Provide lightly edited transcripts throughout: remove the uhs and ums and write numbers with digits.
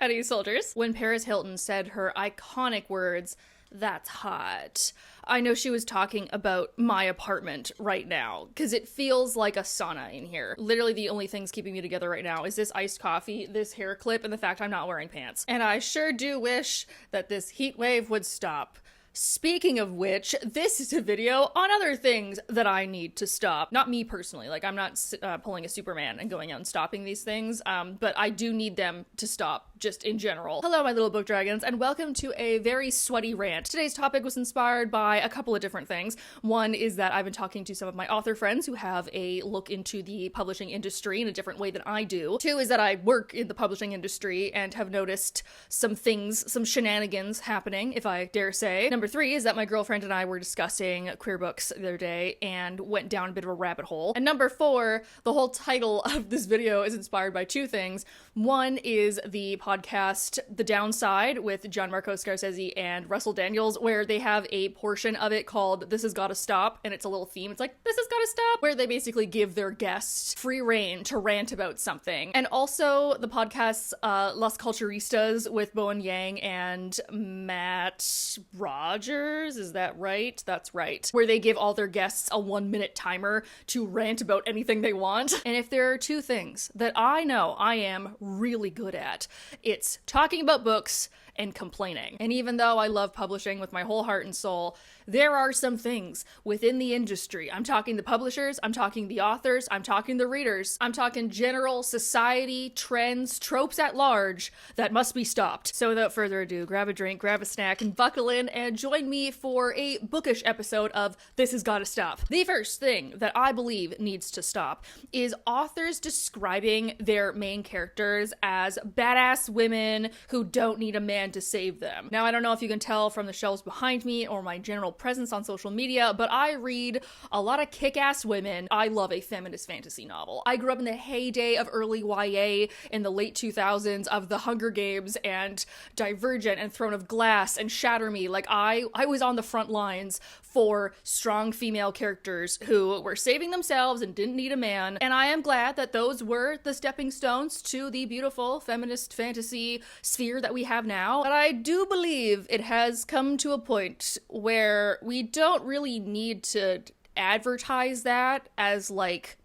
Howdy, soldiers. When Paris Hilton said her iconic words, "That's hot," I know she was talking about my apartment right now, because it feels like a sauna in here. Literally the only things keeping me together right now is this iced coffee, this hair clip, and the fact I'm not wearing pants. And I sure do wish that this heat wave would stop. Speaking of which, this is a video on other things that I need to stop. Not me personally, like I'm not pulling a Superman and going out and stopping these things, but I do need them to stop, just in general. Hello, my little book dragons, and welcome to a very sweaty rant. Today's topic was inspired by a couple of different things. One is that I've been talking to some of my author friends who have a look into the publishing industry in a different way than I do. Two is that I work in the publishing industry and have noticed some things, some shenanigans happening, if I dare say. Number three is that my girlfriend and I were discussing queer books the other day and went down a bit of a rabbit hole. And number four, the whole title of this video is inspired by two things. One is the podcast The Downside with Gianmarco Scorsese and Russell Daniels, where they have a portion of it called This Has Gotta Stop, and it's a little theme. It's like, this has gotta stop, where they basically give their guests free reign to rant about something. And also the podcasts Las Culturistas with Bowen Yang and Matt Rogers, is that right? That's right. Where they give all their guests a 1-minute timer to rant about anything they want. And if there are two things that I know I am really good at, it's talking about books and complaining. And even though I love publishing with my whole heart and soul, there are some things within the industry. I'm talking the publishers, I'm talking the authors, I'm talking the readers, I'm talking general society, trends, tropes at large that must be stopped. So without further ado, grab a drink, grab a snack, and buckle in and join me for a bookish episode of This Has Gotta Stop. The first thing that I believe needs to stop is authors describing their main characters as badass women who don't need a man to save them. Now, I don't know if you can tell from the shelves behind me or my general presence on social media, but I read a lot of kick-ass women. I love a feminist fantasy novel. I grew up in the heyday of early YA in the late 2000s of The Hunger Games and Divergent and Throne of Glass and Shatter Me. Like, I was on the front lines for strong female characters who were saving themselves and didn't need a man. And I am glad that those were the stepping stones to the beautiful feminist fantasy sphere that we have now. But I do believe it has come to a point where we don't really need to advertise that as like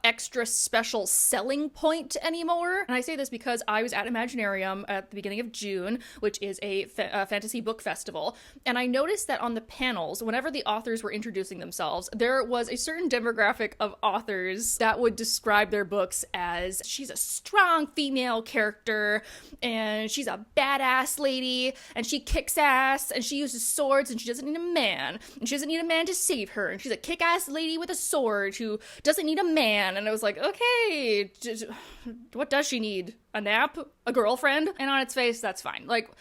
extra special selling point anymore. And I say this because I was at Imaginarium at the beginning of June, which is a fantasy book festival, and I noticed that on the panels, whenever the authors were introducing themselves, there was a certain demographic of authors that would describe their books as, she's a strong female character, and she's a badass lady, and she kicks ass, and she uses swords, and she doesn't need a man, and she doesn't need a man to save her, and she's a kick-ass lady with a sword who doesn't need a man. And I was like, okay, what does she need? A nap? A girlfriend? And on its face, that's fine. Like,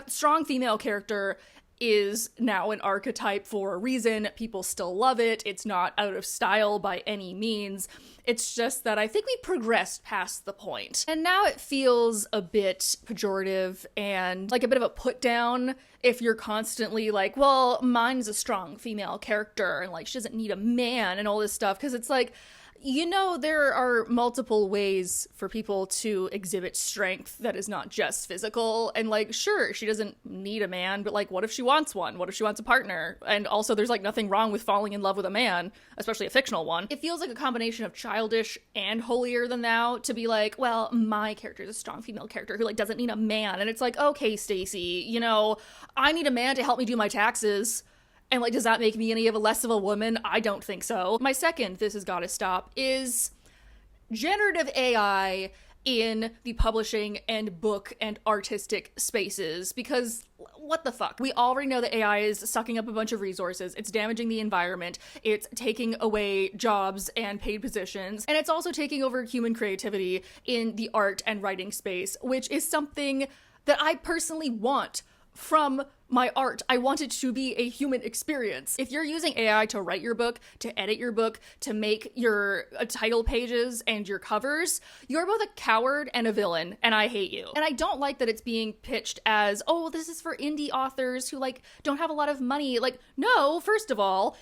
strong female character is now an archetype for a reason. People still love it. It's not out of style by any means. It's just that I think we progressed past the point. And now it feels a bit pejorative and like a bit of a put down if you're constantly like, well, mine's a strong female character and like she doesn't need a man and all this stuff. Because it's like, you know, there are multiple ways for people to exhibit strength that is not just physical. And like, sure, she doesn't need a man, but like, what if she wants one? What if she wants a partner? And also there's like nothing wrong with falling in love with a man, especially a fictional one. It feels like a combination of childish and holier than thou to be like, well, my character is a strong female character who like doesn't need a man. And it's like, okay, Stacey, you know, I need a man to help me do my taxes. And like, does that make me any of a less of a woman? I don't think so. My second This Has Gotta Stop is generative AI in the publishing and book and artistic spaces, because what the fuck? We already know that AI is sucking up a bunch of resources, it's damaging the environment, it's taking away jobs and paid positions, and it's also taking over human creativity in the art and writing space, which is something that I personally want from my art. I want it to be a human experience. If you're using AI to write your book, to edit your book, to make your title pages and your covers, you're both a coward and a villain, and I hate you. And I don't like that it's being pitched as, oh, this is for indie authors who like don't have a lot of money. Like, no, first of all,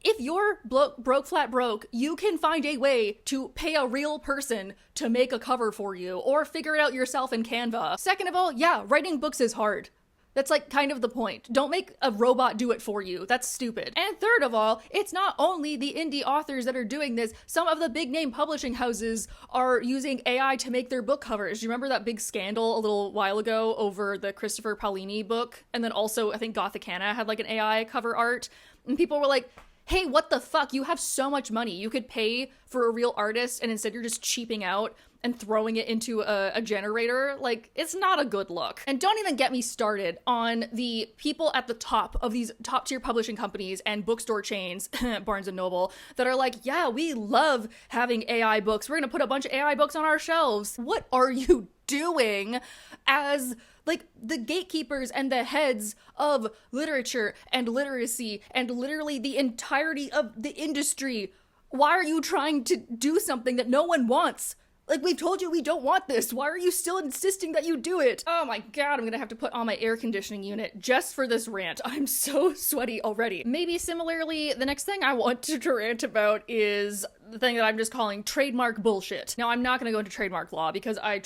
if you're broke, flat broke, you can find a way to pay a real person to make a cover for you or figure it out yourself in Canva. Second of all, yeah, writing books is hard. That's like kind of the point. Don't make a robot do it for you. That's stupid. And third of all, it's not only the indie authors that are doing this. Some of the big name publishing houses are using AI to make their book covers. Do you remember that big scandal a little while ago over the Christopher Paolini book? And then also, I think Gothicana had like an AI cover art. And people were like, hey, what the fuck? You have so much money. You could pay for a real artist and instead you're just cheaping out and throwing it into a generator. Like, it's not a good look. And don't even get me started on the people at the top of these top tier publishing companies and bookstore chains, Barnes and Noble, that are like, yeah, we love having AI books. We're gonna put a bunch of AI books on our shelves. What are you doing as like the gatekeepers and the heads of literature and literacy and literally the entirety of the industry? Why are you trying to do something that no one wants? Like, we've told you we don't want this. Why are you still insisting that you do it? Oh my god, I'm gonna have to put on my air conditioning unit just for this rant. I'm so sweaty already. Maybe similarly, the next thing I want to rant about is the thing that I'm just calling trademark bullshit. Now, I'm not gonna go into trademark law because I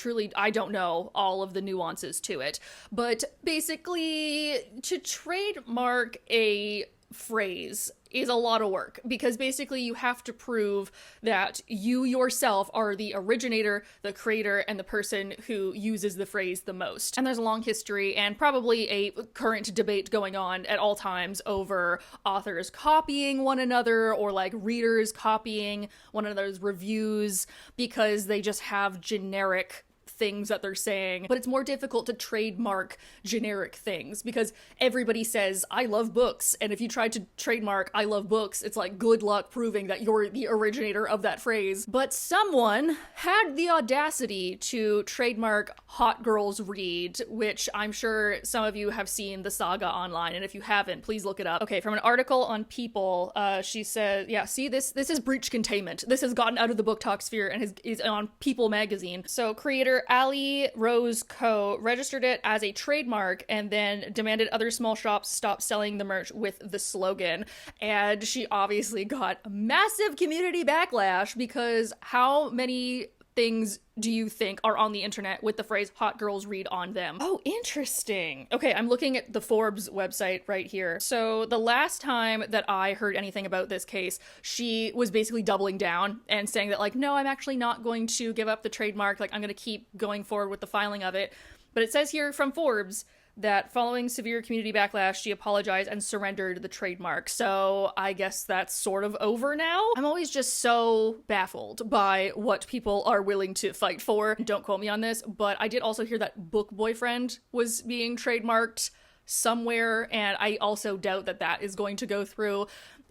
don't know all of the nuances to it. But basically, to trademark a phrase is a lot of work because basically you have to prove that you yourself are the originator, the creator, and the person who uses the phrase the most. And there's a long history and probably a current debate going on at all times over authors copying one another or like readers copying one another's reviews because they just have generic things that they're saying, but it's more difficult to trademark generic things because everybody says, I love books. And if you try to trademark I love books, it's like good luck proving that you're the originator of that phrase. But someone had the audacity to trademark Hot Girls Read, which I'm sure some of you have seen the saga online. And if you haven't, please look it up. Okay, from an article on People, she said, yeah, see, this is breach containment. This has gotten out of the book talk sphere and is on People magazine. So creator Ali Rose Co. registered it as a trademark and then demanded other small shops stop selling the merch with the slogan. And she obviously got massive community backlash because how many things do you think are on the internet with the phrase Hot Girls Read on them? Oh, interesting. Okay, I'm looking at the Forbes website right here. So the last time that I heard anything about this case, she was basically doubling down and saying that like, no, I'm actually not going to give up the trademark. Like, I'm going to keep going forward with the filing of it. But it says here from Forbes that following severe community backlash, she apologized and surrendered the trademark. So I guess that's sort of over now. I'm always just so baffled by what people are willing to fight for. Don't quote me on this, but I did also hear that Book Boyfriend was being trademarked somewhere, and I also doubt that that is going to go through.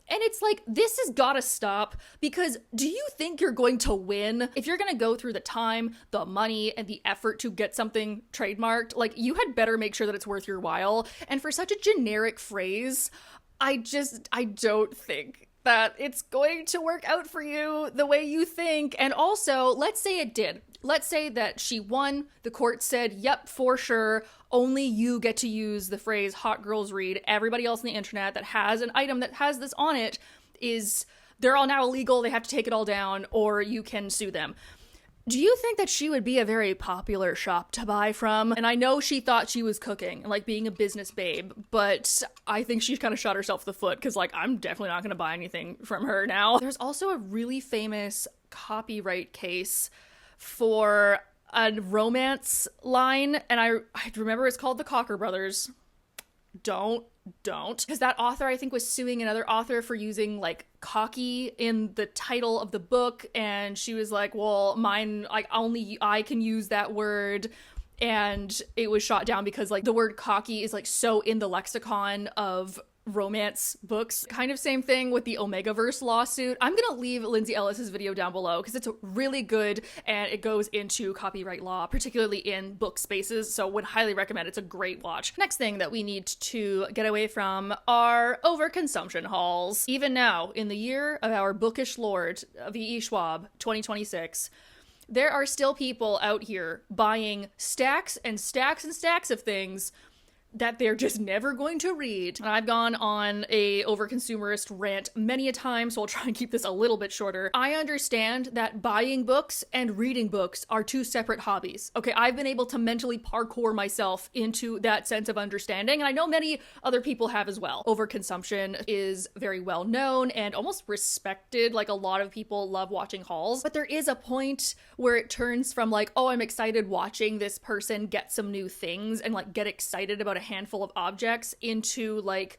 And it's like, this has got to stop, because do you think you're going to win if you're going to go through the time, the money, and the effort to get something trademarked? Like, you had better make sure that it's worth your while. And for such a generic phrase, I don't think that it's going to work out for you the way you think. And also, let's say it did. Let's say that she won, the court said, yep, for sure, only you get to use the phrase Hot Girls Read. Everybody else on the internet that has an item that has this on it they're all now illegal, they have to take it all down, or you can sue them. Do you think that she would be a very popular shop to buy from? And I know she thought she was cooking, like being a business babe, but I think she kind of shot herself in the foot because, like, I'm definitely not going to buy anything from her now. There's also a really famous copyright case for a romance line, and I remember it's called the Cocker Brothers. Don't. Because that author, I think, was suing another author for using, like, cocky in the title of the book, and she was like, well, mine, like, only I can use that word, and it was shot down because, like, the word cocky is, like, so in the lexicon of romance books. Kind of same thing with the Omegaverse lawsuit. I'm gonna leave Lindsay Ellis's video down below because it's really good and it goes into copyright law, particularly in book spaces, so would highly recommend. It's a great watch. Next thing that we need to get away from are overconsumption hauls. Even now, in the year of our bookish lord, V.E. Schwab, 2026, there are still people out here buying stacks and stacks and stacks of things that they're just never going to read. And I've gone on a overconsumerist rant many a time, so I'll try and keep this a little bit shorter. I understand that buying books and reading books are two separate hobbies. Okay, I've been able to mentally parkour myself into that sense of understanding, and I know many other people have as well. Overconsumption is very well known and almost respected. Like, a lot of people love watching hauls, but there is a point where it turns from like, oh, I'm excited watching this person get some new things and like get excited about a handful of objects, into like,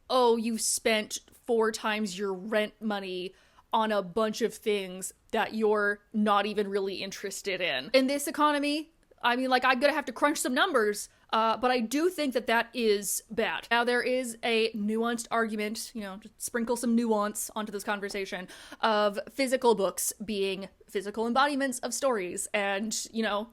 oh, you've spent 4 times your rent money on a bunch of things that you're not even really interested in. In this economy, I mean, like, I'm gonna have to crunch some numbers, but I do think that that is bad. Now, there is a nuanced argument, you know, to sprinkle some nuance onto this conversation, of physical books being physical embodiments of stories. And, you know,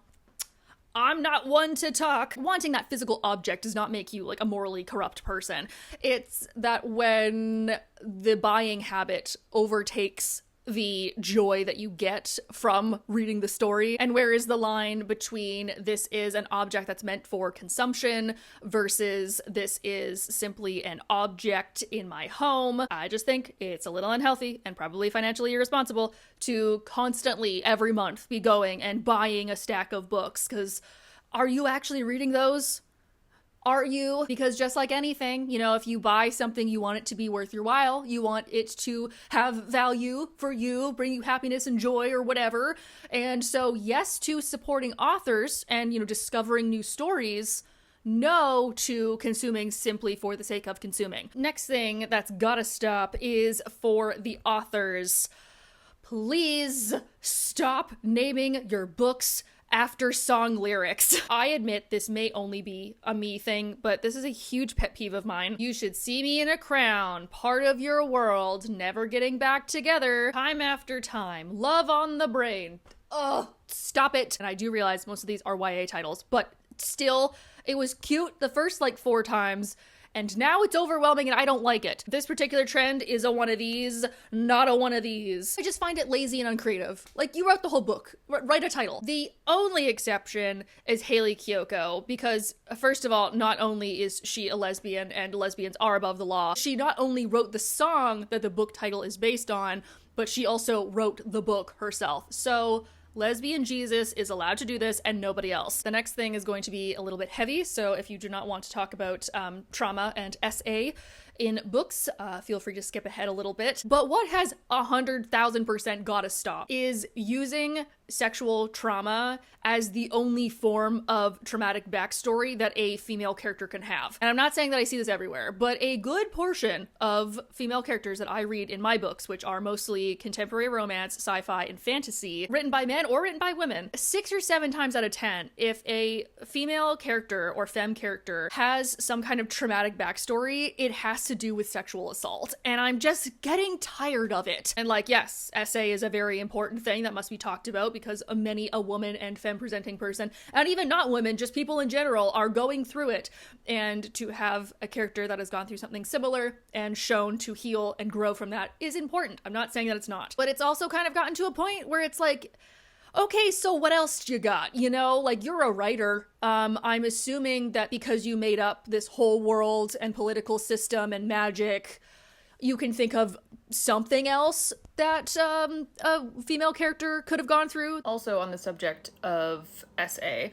I'm not one to talk. Wanting that physical object does not make you like a morally corrupt person. It's that when the buying habit overtakes the joy that you get from reading the story, and where is the line between this is an object that's meant for consumption versus this is simply an object in my home. I just think it's a little unhealthy and probably financially irresponsible to constantly every month be going and buying a stack of books, because are you actually reading those? Are you? Because just like anything, you know, if you buy something, you want it to be worth your while. You want it to have value for you, bring you happiness and joy or whatever. And so, yes to supporting authors and, you know, discovering new stories. No to consuming simply for the sake of consuming. Next thing that's gotta stop is for the authors. Please stop naming your books after song lyrics. I admit this may only be a me thing, but this is a huge pet peeve of mine. You should see me in a crown, part of your world, never getting back together, time after time, love on the brain. Ugh, stop it. And I do realize most of these are YA titles, but still, it was cute the first like 4 times, and now it's overwhelming and I don't like it. This particular trend is a one of these, not a one of these. I just find it lazy and uncreative. Like, you wrote the whole book, write a title. The only exception is Hayley Kiyoko, because first of all, not only is she a lesbian and lesbians are above the law, she not only wrote the song that the book title is based on, but she also wrote the book herself. So lesbian Jesus is allowed to do this and nobody else. The next thing is going to be a little bit heavy, so if you do not want to talk about trauma and SA in books, feel free to skip ahead a little bit. But what has 100,000% gotta stop is using sexual trauma as the only form of traumatic backstory that a female character can have. And I'm not saying that I see this everywhere, but a good portion of female characters that I read in my books, which are mostly contemporary romance, sci-fi, and fantasy, written by men or written by women, 6 or 7 times out of 10, if a female character or femme character has some kind of traumatic backstory, it has to do with sexual assault. And I'm just getting tired of it. And like, yes, SA is a very important thing that must be talked about, because many a woman and femme-presenting person, and even not women, just people in general, are going through it. And to have a character that has gone through something similar and shown to heal and grow from that is important. I'm not saying that it's not. But it's also kind of gotten to a point where it's like, okay, so what else you got? You know, like, you're a writer. I'm assuming that because you made up this whole world and political system and magic, you can think of something else that a female character could have gone through. Also, on the subject of SA,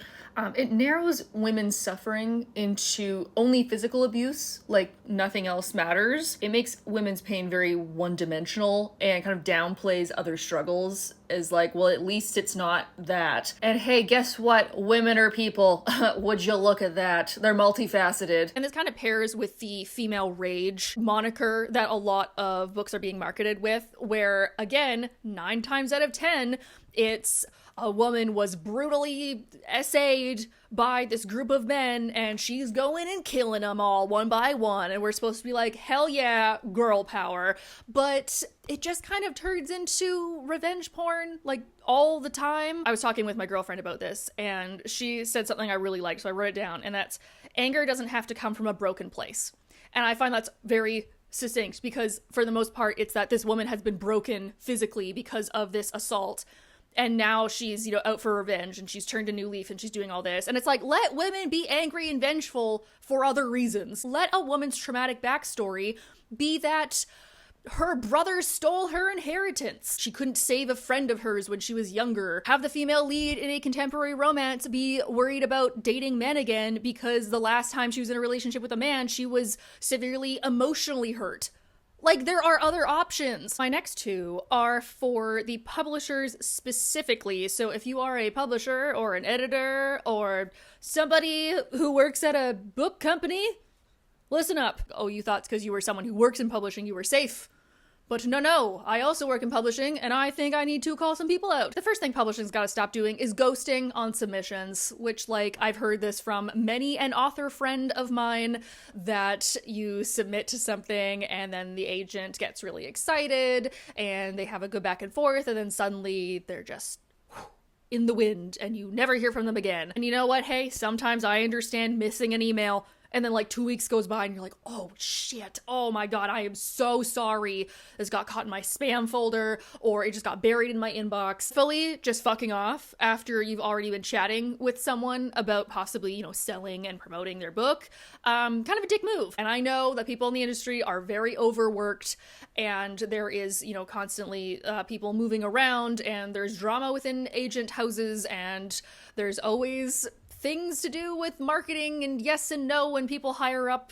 it narrows women's suffering into only physical abuse, like nothing else matters. It makes women's pain very one-dimensional and kind of downplays other struggles as like, well, at least it's not that. And hey, guess what? Women are people. Would you look at that? They're multifaceted. And this kind of pairs with the female rage moniker that a lot of books are being marketed with, where again, 9 times out of 10, it's a woman was brutally essayed by this group of men and she's going and killing them all one by one, and we're supposed to be like, hell yeah, girl power. But it just kind of turns into revenge porn, like, all the time. I was talking with my girlfriend about this and she said something I really liked, so I wrote it down, and that's, anger doesn't have to come from a broken place. And I find that's very succinct, because for the most part, it's that this woman has been broken physically because of this assault. And now she's, out for revenge, and she's turned a new leaf, and she's doing all this. And it's like, let women be angry and vengeful for other reasons. Let a woman's traumatic backstory be that her brother stole her inheritance. She couldn't save a friend of hers when she was younger. Have the female lead in a contemporary romance be worried about dating men again because the last time she was in a relationship with a man, she was severely emotionally hurt. Like, there are other options. My next two are for the publishers specifically. So if you are a publisher or an editor or somebody who works at a book company, listen up. Oh, you thought because you were someone who works in publishing, you were safe. But no, I also work in publishing, and I think I need to call some people out. The first thing publishing's gotta stop doing is ghosting on submissions, which, I've heard this from many an author friend of mine, that you submit to something, and then the agent gets really excited, and they have a good back and forth, and then suddenly they're just in the wind, and you never hear from them again. And you know what? Hey, sometimes I understand missing an email. And then 2 weeks goes by and you're like, oh shit, oh my god, I am so sorry. This got caught in my spam folder, or it just got buried in my inbox. Fully just fucking off after you've already been chatting with someone about possibly, selling and promoting their book. Kind of a dick move. And I know that people in the industry are very overworked, and there is, constantly people moving around, and there's drama within agent houses, and there's always things to do with marketing and yes and no when people hire up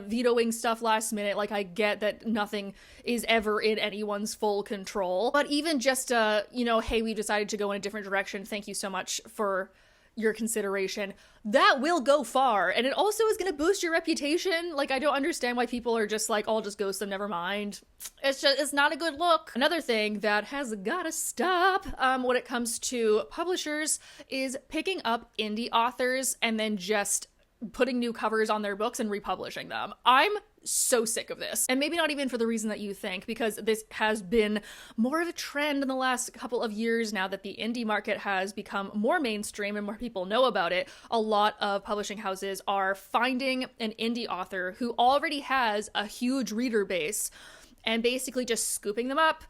vetoing stuff last minute. I get that nothing is ever in anyone's full control, but even just hey, we decided to go in a different direction, thank you so much for your consideration, that will go far. And it also is going to boost your reputation. I don't understand why people are just I'll just ghost them, never mind. It's not a good look. Another thing that has gotta stop when it comes to publishers is picking up indie authors and then just putting new covers on their books and republishing them. I'm so sick of this. And maybe not even for the reason that you think, because this has been more of a trend in the last couple of years now that the indie market has become more mainstream and more people know about it. A lot of publishing houses are finding an indie author who already has a huge reader base and basically just scooping them up,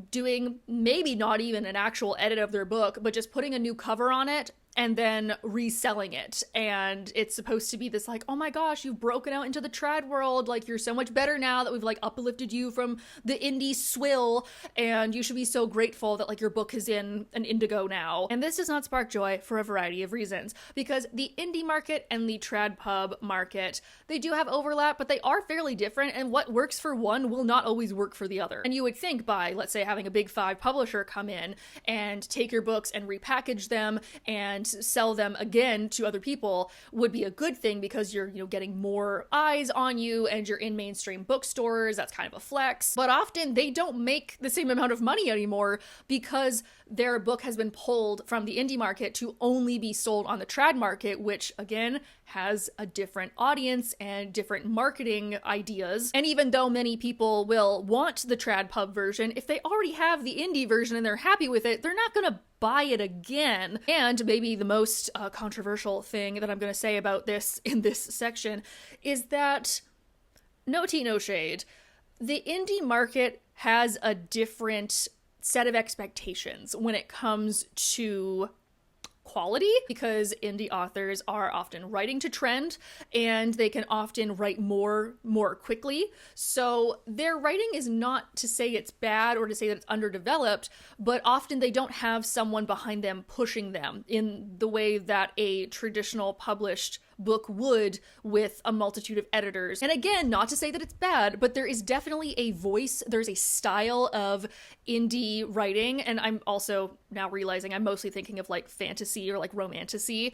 doing maybe not even an actual edit of their book, but just putting a new cover on it and then reselling it. And it's supposed to be this oh my gosh, you've broken out into the trad world, you're so much better now that we've uplifted you from the indie swill, and you should be so grateful that your book is in an Indigo now. And this does not spark joy for a variety of reasons, because the indie market and the trad pub market, they do have overlap, but they are fairly different, and what works for one will not always work for the other. And you would think by, let's say, having a big 5 publisher come in and take your books and repackage them and sell them again to other people would be a good thing, because you're getting more eyes on you and you're in mainstream bookstores. That's kind of a flex. But often they don't make the same amount of money anymore because their book has been pulled from the indie market to only be sold on the trad market, which again has a different audience and different marketing ideas. And even though many people will want the trad pub version, if they already have the indie version and they're happy with it, they're not gonna buy it again. And maybe the most controversial thing that I'm going to say about this in this section is that, no tea, no shade, the indie market has a different set of expectations when it comes to quality, because indie authors are often writing to trend and they can often write more quickly. So their writing is not to say it's bad or to say that it's underdeveloped, but often they don't have someone behind them pushing them in the way that a traditional published book would, with a multitude of editors. And again, not to say that it's bad, but there is definitely a voice, there's a style of indie writing, and I'm also now realizing I'm mostly thinking of fantasy or romantasy.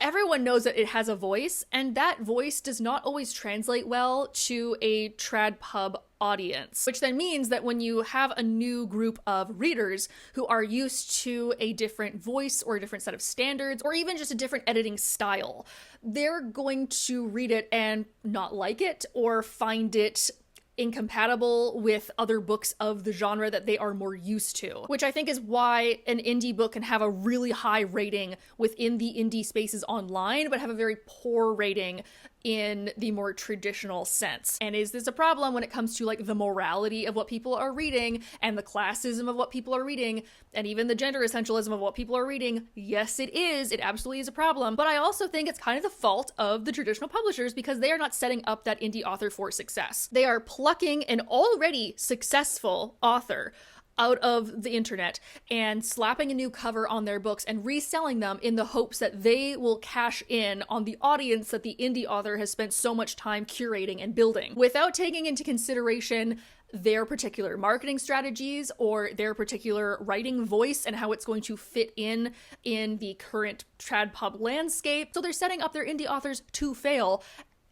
Everyone knows that it has a voice, and that voice does not always translate well to a trad pub audience, which then means that when you have a new group of readers who are used to a different voice or a different set of standards, or even just a different editing style, they're going to read it and not like it or find it incompatible with other books of the genre that they are more used to, which I think is why an indie book can have a really high rating within the indie spaces online, but have a very poor rating in the more traditional sense. And is this a problem when it comes to like the morality of what people are reading and the classism of what people are reading and even the gender essentialism of what people are reading? Yes, it is. It absolutely is a problem. But I also think it's kind of the fault of the traditional publishers because they are not setting up that indie author for success. They are plucking an already successful author out of the internet and slapping a new cover on their books and reselling them in the hopes that they will cash in on the audience that the indie author has spent so much time curating and building, without taking into consideration their particular marketing strategies or their particular writing voice and how it's going to fit in the current trad pub landscape. So they're setting up their indie authors to fail.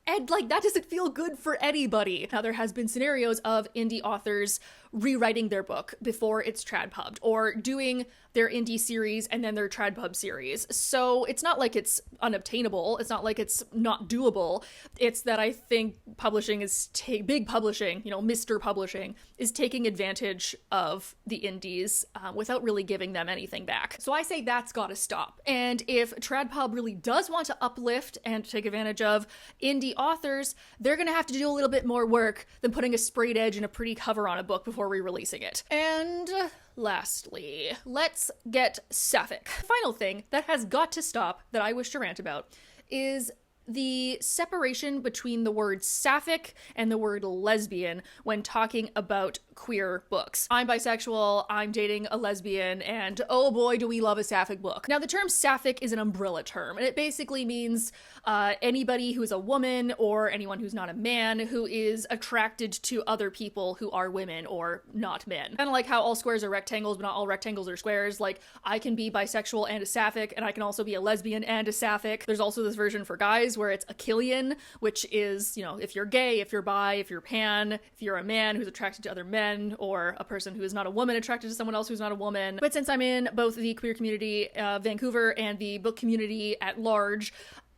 And like, that doesn't feel good for anybody. Now, there has been scenarios of indie authors rewriting their book before it's trad pubbed, or doing their indie series and then their trad pub series. So it's not like it's unobtainable. It's not like it's not doable. It's that I think publishing is big publishing, Mr. Publishing is taking advantage of the indies without really giving them anything back. So I say that's got to stop. And if trad pub really does want to uplift and take advantage of indie authors, they're going to have to do a little bit more work than putting a sprayed edge and a pretty cover on a book before re-releasing it. And lastly, let's get sapphic. The final thing that has got to stop that I wish to rant about is the separation between the word sapphic and the word lesbian when talking about queer books. I'm bisexual, I'm dating a lesbian, and oh boy, do we love a sapphic book. Now, the term sapphic is an umbrella term, and it basically means anybody who is a woman or anyone who's not a man who is attracted to other people who are women or not men. Kind of like how all squares are rectangles, but not all rectangles are squares. Like, I can be bisexual and a sapphic, and I can also be a lesbian and a sapphic. There's also this version for guys where it's Achillean, which is, if you're gay, if you're bi, if you're pan, if you're a man who's attracted to other men, or a person who is not a woman attracted to someone else who's not a woman. But since I'm in both the queer community, Vancouver, and the book community at large,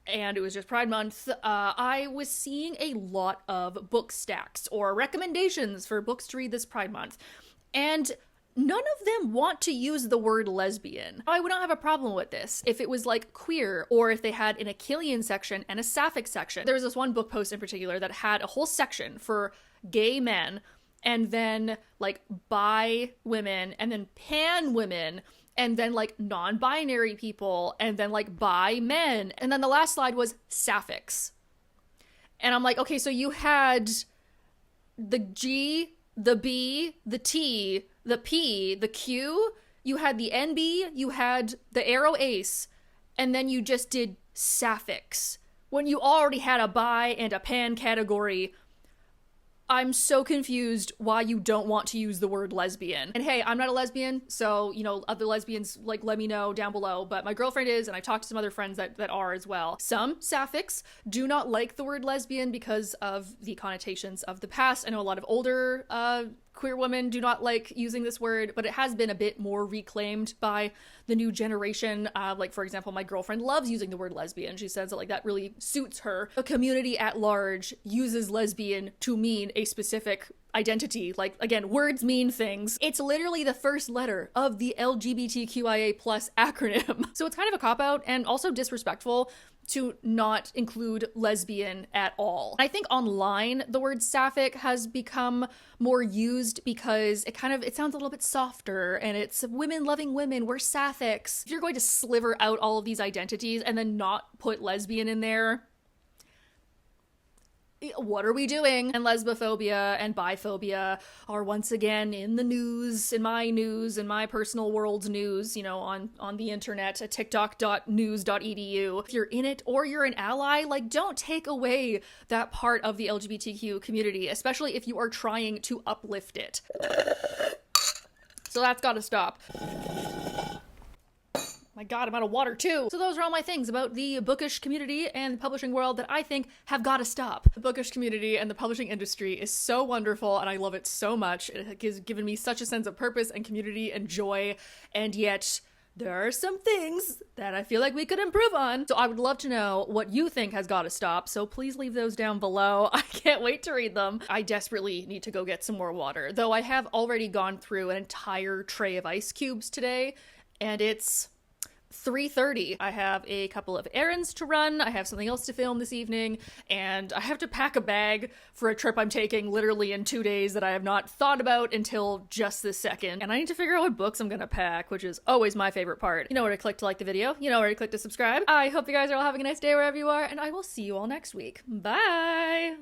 and it was just Pride Month, I was seeing a lot of book stacks or recommendations for books to read this Pride Month. And none of them want to use the word lesbian. I would not have a problem with this if it was like queer, or if they had an Achillean section and a sapphic section. There was this one book post in particular that had a whole section for gay men, and then like bi women, and then pan women, and then like non-binary people, and then like bi men. And then the last slide was sapphics. And I'm like, okay, so you had the G, the B, the T, the P, the Q, you had the NB, you had the arrow ace, and then you just did sapphics when you already had a bi and a pan category. I'm so confused why you don't want to use the word lesbian. And hey, I'm not a lesbian, so, other lesbians, like, let me know down below, but my girlfriend is, and I talked to some other friends that are as well. Some sapphics do not like the word lesbian because of the connotations of the past. I know a lot of older queer women do not like using this word, but it has been a bit more reclaimed by the new generation. Like, for example, my girlfriend loves using the word lesbian. She says that like that really suits her. The community at large uses lesbian to mean a specific identity. Like, again, words mean things. It's literally the first letter of the LGBTQIA+ acronym. So it's kind of a cop-out and also disrespectful to not include lesbian at all. I think online the word sapphic has become more used because it sounds a little bit softer, and it's women loving women, we're sapphics. If you're going to sliver out all of these identities and then not put lesbian in there, what are we doing? And lesbophobia and biphobia are once again in the news, in my personal world's news, on the internet at tiktok.news.edu. If you're in it or you're an ally, like, don't take away that part of the LGBTQ community, especially if you are trying to uplift it. So that's gotta stop. My God, I'm out of water too. So those are all my things about the bookish community and the publishing world that I think have got to stop. The bookish community and the publishing industry is so wonderful, and I love it so much. It has given me such a sense of purpose and community and joy, and yet there are some things that I feel like we could improve on. So I would love to know what you think has got to stop, so please leave those down below. I can't wait to read them. I desperately need to go get some more water, though I have already gone through an entire tray of ice cubes today, and it's 3:30. I have a couple of errands to run, I have something else to film this evening, and I have to pack a bag for a trip I'm taking literally in 2 days that I have not thought about until just this second. And I need to figure out what books I'm gonna pack, which is always my favorite part. You know where to click to like the video, you know where to click to subscribe. I hope you guys are all having a nice day wherever you are, and I will see you all next week. Bye!